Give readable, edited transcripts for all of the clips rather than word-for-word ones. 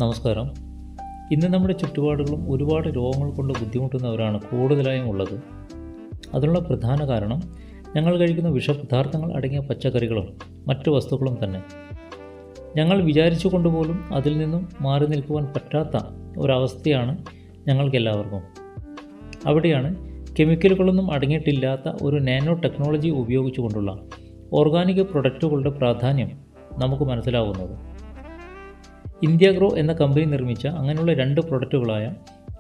നമസ്കാരം. ഇന്ന് നമ്മുടെ ചുറ്റുപാടുകളും ഒരുപാട് രോഗങ്ങൾ കൊണ്ട് ബുദ്ധിമുട്ടുന്നവരാണ് കൂടുതലായും ഉള്ളത്. അതിനുള്ള പ്രധാന കാരണം ഞങ്ങൾ കഴിക്കുന്ന വിഷപദാർത്ഥങ്ങൾ അടങ്ങിയ പച്ചക്കറികളും മറ്റു വസ്തുക്കളും തന്നെ. ഞങ്ങൾ വിചാരിച്ചു കൊണ്ടുപോലും അതിൽ നിന്നും മാറി നിൽക്കുവാൻ പറ്റാത്ത ഒരവസ്ഥയാണ് ഞങ്ങൾക്കെല്ലാവർക്കും. അവിടെയാണ് കെമിക്കലുകളൊന്നും അടങ്ങിയിട്ടില്ലാത്ത ഒരു നാനോ ടെക്നോളജി ഉപയോഗിച്ചുകൊണ്ടുള്ള ഓർഗാനിക് പ്രൊഡക്റ്റുകളുടെ പ്രാധാന്യം നമുക്ക് മനസ്സിലാവുന്നത്. ഇന്ത്യാഗ്രോ എന്ന കമ്പനി നിർമ്മിച്ച അങ്ങനെയുള്ള രണ്ട് പ്രൊഡക്റ്റുകളായ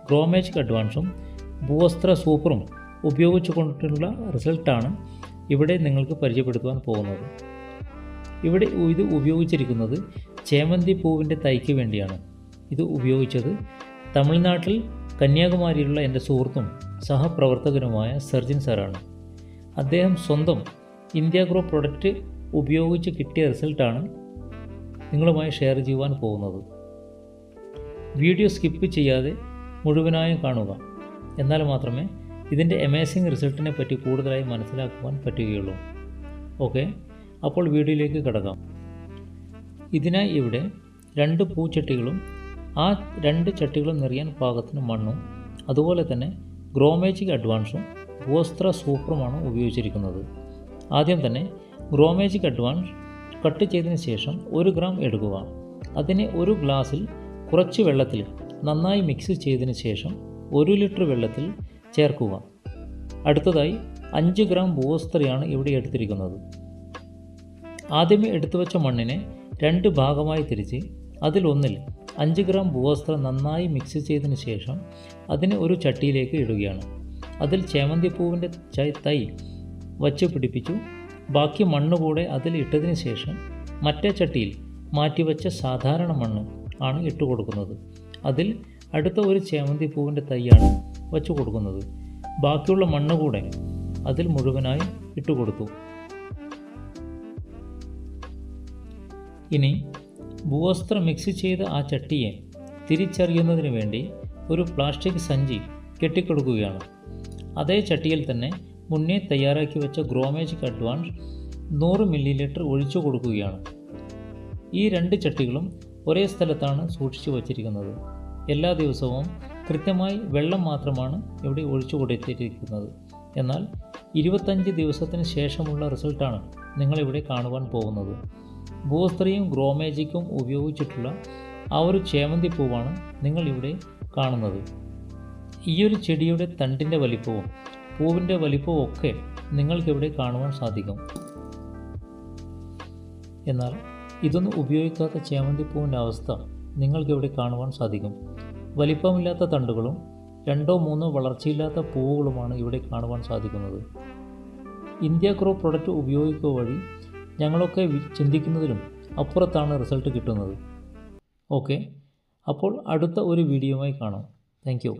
ഗ്രോമാജിക് അഡ്വാൻസും ഭൂവസ്ത്ര സൂപ്പറും ഉപയോഗിച്ചുകൊണ്ടുള്ള റിസൾട്ടാണ് ഇവിടെ നിങ്ങൾക്ക് പരിചയപ്പെടുത്തുവാൻ പോകുന്നത്. ഇവിടെ ഇത് ഉപയോഗിച്ചിരിക്കുന്നത് ചേമന്തി പൂവിൻ്റെ തൈക്ക് വേണ്ടിയാണ്. ഇത് ഉപയോഗിച്ചത് തമിഴ്നാട്ടിൽ കന്യാകുമാരിയിലുള്ള എൻ്റെ സുഹൃത്തും സഹപ്രവർത്തകനുമായ സർജിൻ സാറാണ്. അദ്ദേഹം സ്വന്തം ഇന്ത്യാഗ്രോ പ്രൊഡക്റ്റ് ഉപയോഗിച്ച് കിട്ടിയ റിസൾട്ടാണ് നിങ്ങളുമായി ഷെയർ ചെയ്യുവാൻ പോകുന്നത്. വീഡിയോ സ്കിപ്പ് ചെയ്യാതെ മുഴുവനായും കാണുക. എന്നാൽ മാത്രമേ ഇതിൻ്റെ അമേസിംഗ് റിസൾട്ടിനെ പറ്റി കൂടുതലായി മനസ്സിലാക്കുവാൻ പറ്റുകയുള്ളൂ. ഓക്കെ, അപ്പോൾ വീഡിയോയിലേക്ക് കടക്കാം. ഇതിനായി ഇവിടെ 2 പൂച്ചട്ടികളും ആ 2 ചട്ടികളും നിറയാൻ പാകത്തിന് മണ്ണും അതുപോലെ തന്നെ ഗ്രോമാജിക് അഡ്വാൻസും ഭൂവസ്ത്ര സൂപ്പറുമാണ് ഉപയോഗിച്ചിരിക്കുന്നത്. ആദ്യം തന്നെ ഗ്രോമാജിക് അഡ്വാൻസ് കട്ട് ചെയ്തതിന് ശേഷം 1 ഗ്രാം എടുക്കുക. അതിനെ ഒരു ഗ്ലാസ്സിൽ കുറച്ച് വെള്ളത്തിൽ നന്നായി മിക്സ് ചെയ്തതിന് ശേഷം 1 ലിറ്റർ വെള്ളത്തിൽ ചേർക്കുക. അടുത്തതായി 5 ഗ്രാം ഭൂവസ്ത്രയാണ് ഇവിടെ എടുത്തിരിക്കുന്നത്. ആദ്യമേ എടുത്തു വച്ച മണ്ണിനെ 2 ഭാഗമായി തിരിച്ച് അതിലൊന്നിൽ 5 ഗ്രാം ഭൂവസ്ത്രം നന്നായി മിക്സ് ചെയ്തതിന് ശേഷം അതിനെ ഒരു ചട്ടിയിലേക്ക് ഇടുകയാണ്. അതിൽ ചേമന്തി പൂവിൻ്റെ തൈ വച്ച് പിടിപ്പിച്ചു. ബാക്കി മണ്ണ് കൂടെ അതിൽ ഇട്ടതിന് ശേഷം മറ്റേ ചട്ടിയിൽ മാറ്റിവെച്ച സാധാരണ മണ്ണ് ആണ് ഇട്ട് കൊടുക്കുന്നത്. അതിൽ അടുത്ത ഒരു ചേമന്തി പൂവിൻ്റെ തൈയാണ് വച്ചു കൊടുക്കുന്നത്. ബാക്കിയുള്ള മണ്ണ് കൂടെ അതിൽ മുഴുവനായി ഇട്ടുകൊടുത്തു. ഇനി ഭൂവസ്ത്രം മിക്സ് ചെയ്ത ആ ചട്ടിയെ തിരിച്ചറിയുന്നതിന് വേണ്ടി ഒരു പ്ലാസ്റ്റിക് സഞ്ചി കെട്ടിക്കൊടുക്കുകയാണ്. അതേ ചട്ടിയിൽ തന്നെ മുന്നേ തയ്യാറാക്കി വെച്ച ഗ്രോമാജിക് അഡ്വാൻസ് 100 മില്ലി ഒഴിച്ചു കൊടുക്കുകയാണ്. ഈ 2 ചട്ടികളും ഒരേ സ്ഥലത്താണ് സൂക്ഷിച്ചു വച്ചിരിക്കുന്നത്. എല്ലാ ദിവസവും കൃത്യമായി വെള്ളം മാത്രമാണ് ഇവിടെ ഒഴിച്ചു കൊടുത്തിരിക്കുന്നത്. എന്നാൽ 25 ദിവസത്തിന് ശേഷമുള്ള റിസൾട്ടാണ് നിങ്ങളിവിടെ കാണുവാൻ പോകുന്നത്. ഭൂവസ്ത്രയും ഗ്രോമാജിക്കും ഉപയോഗിച്ചിട്ടുള്ള ആ ഒരു ചേമന്തി പൂവാണ് നിങ്ങളിവിടെ കാണുന്നത്. ഈയൊരു ചെടിയുടെ തണ്ടിൻ്റെ വലിപ്പവും പൂവിൻ്റെ വലിപ്പവും ഒക്കെ നിങ്ങൾക്കിവിടെ കാണുവാൻ സാധിക്കും. എന്നാൽ ഇതൊന്നും ഉപയോഗിക്കാത്ത ചേമന്തി പൂവിൻ്റെ അവസ്ഥ നിങ്ങൾക്കിവിടെ കാണുവാൻ സാധിക്കും. വലിപ്പമില്ലാത്ത തണ്ടുകളും 2-3 വളർച്ചയില്ലാത്ത പൂവുകളുമാണ് ഇവിടെ കാണുവാൻ സാധിക്കുന്നത്. ഇന്ത്യാഗ്രോ പ്രൊഡക്റ്റ് ഉപയോഗിക്കുക വഴി ഞങ്ങളൊക്കെ ചിന്തിക്കുന്നതിലും അപ്പുറത്താണ് റിസൾട്ട് കിട്ടുന്നത്. ഓക്കെ, അപ്പോൾ അടുത്ത ഒരു വീഡിയോയുമായി കാണാം. Thank you.